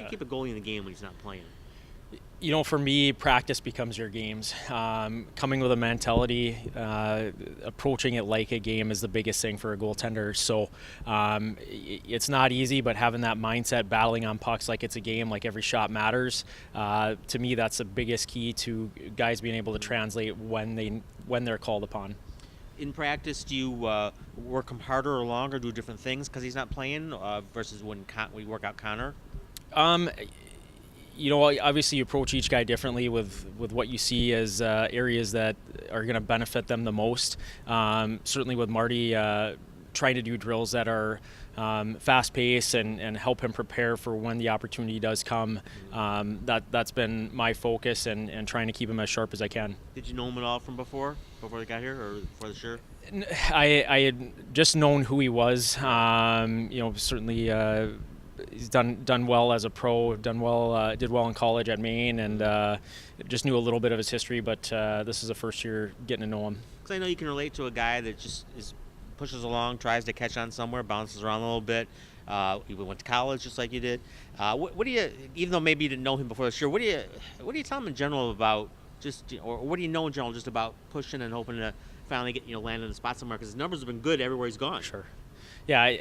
keep a goalie in the game when he's not playing? For me, practice becomes your games. Coming with a mentality, approaching it like a game is the biggest thing for a goaltender. So it's not easy, but having that mindset, battling on pucks like it's a game, like every shot matters. To me, that's the biggest key to guys being able to translate when they're called upon. In practice, do you work him harder or longer, do different things because he's not playing versus when we work out Connor? Obviously you approach each guy differently with what you see as areas that are going to benefit them the most. Certainly with Marty, trying to do drills that are fast-paced and help him prepare for when the opportunity does come. That's been my focus and trying to keep him as sharp as I can. Did you know him at all from before they got here, or before the shirt? I had just known who he was. Certainly. He's done well as a pro, did well in college at Maine, and just knew a little bit of his history, but this is the first year getting to know him. Because I know you can relate to a guy that just pushes along, tries to catch on somewhere, bounces around a little bit. He went to college just like you did. What do you, even though maybe you didn't know him before this year, what do you tell him in general about or what do you know in general just about pushing and hoping to finally get land in the spot somewhere? Because his numbers have been good everywhere he's gone. Sure. Yeah,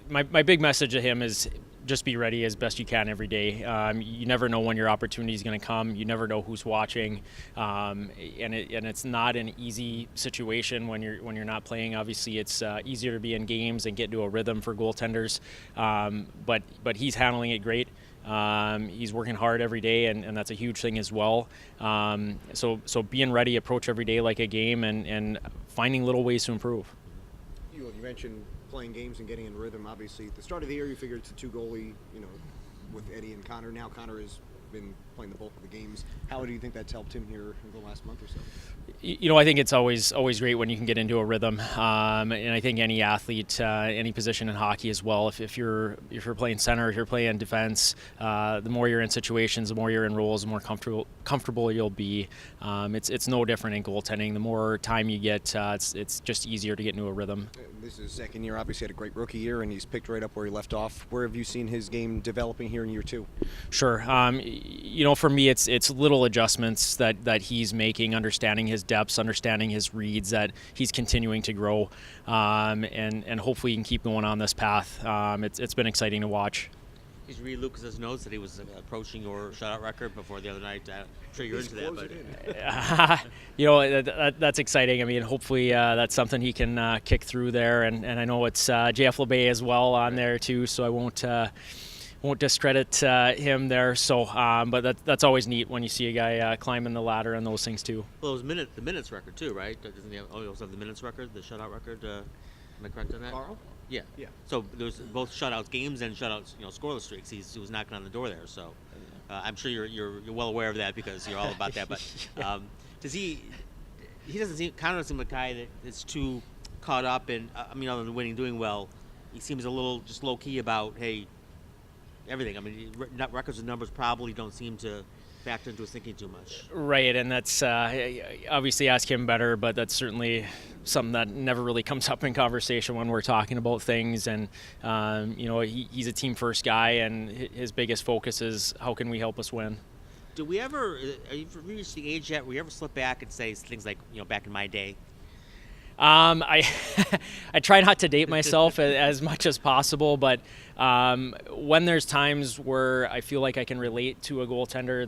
my big message to him is just be ready as best you can every day. You never know when your opportunity is going to come. You never know who's watching, and it's not an easy situation when you're not playing. Obviously, it's easier to be in games and get into a rhythm for goaltenders, but he's handling it great. He's working hard every day, and that's a huge thing as well. So being ready, approach every day like a game, and finding little ways to improve. You mentioned playing games and getting in rhythm. Obviously, at the start of the year, you figured it's a two-goalie, with Eddie and Connor. Now Connor has been playing the bulk of the games. How do you think that's helped him here in the last month or so? I think it's always great when you can get into a rhythm, and I think any athlete, any position in hockey as well. If you're playing center, if you're playing defense, the more you're in situations, the more you're in roles, the more comfortable you'll be. It's no different in goaltending. The more time you get, it's just easier to get into a rhythm. This is his second year. Obviously, had a great rookie year, and he's picked right up where he left off. Where have you seen his game developing here in year two? Sure. For me, it's little adjustments that he's making, understanding his depths, understanding his reads, that he's continuing to grow, and hopefully he can keep going on this path. It's been exciting to watch. He's read Lucas's notes that he was approaching your shutout record before the other night. I'm sure you're into that, but that's exciting. I mean, hopefully that's something he can kick through there, and I know it's JF LeBay as well on there too, so I won't discredit him there. So, but that's always neat when you see a guy climbing the ladder and those things too. Well, it was the minutes record too, right? Doesn't he also have the minutes record, the shutout record? Am I correct on that? Carl? Yeah. So there's both shutouts games and shutouts, scoreless streaks. He was knocking on the door there. So I'm sure you're well aware of that because you're all about that. But does he doesn't seem like a guy that is too caught up in. Other than winning, doing well, he seems a little just low key about everything. I mean, records and numbers probably don't seem to factor into his thinking too much. Right, and that's obviously ask him better, but that's certainly something that never really comes up in conversation when we're talking about things. And he's a team first guy, and his biggest focus is how can we help us win. Do we ever? Are you reached the age yet where you ever slip back and say things like, back in my day? I try not to date myself as much as possible, but when there's times where I feel like I can relate to a goaltender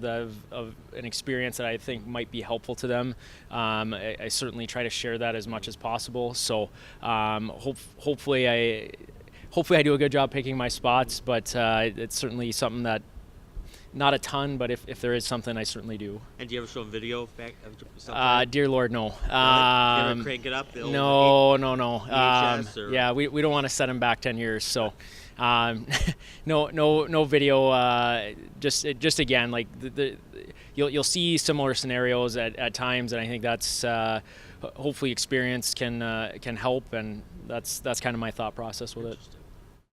of an experience that I think might be helpful to them, I certainly try to share that as much as possible. So hopefully I do a good job picking my spots, but it's certainly something that not a ton, but if there is something, I certainly do. And do you ever show them video back of something? Dear Lord, no. You ever crank it up? No. Yeah, we don't want to set him back 10 years, so no video. Just again, like you'll see similar scenarios at times, and I think that's hopefully experience can help, and that's kind of my thought process with it.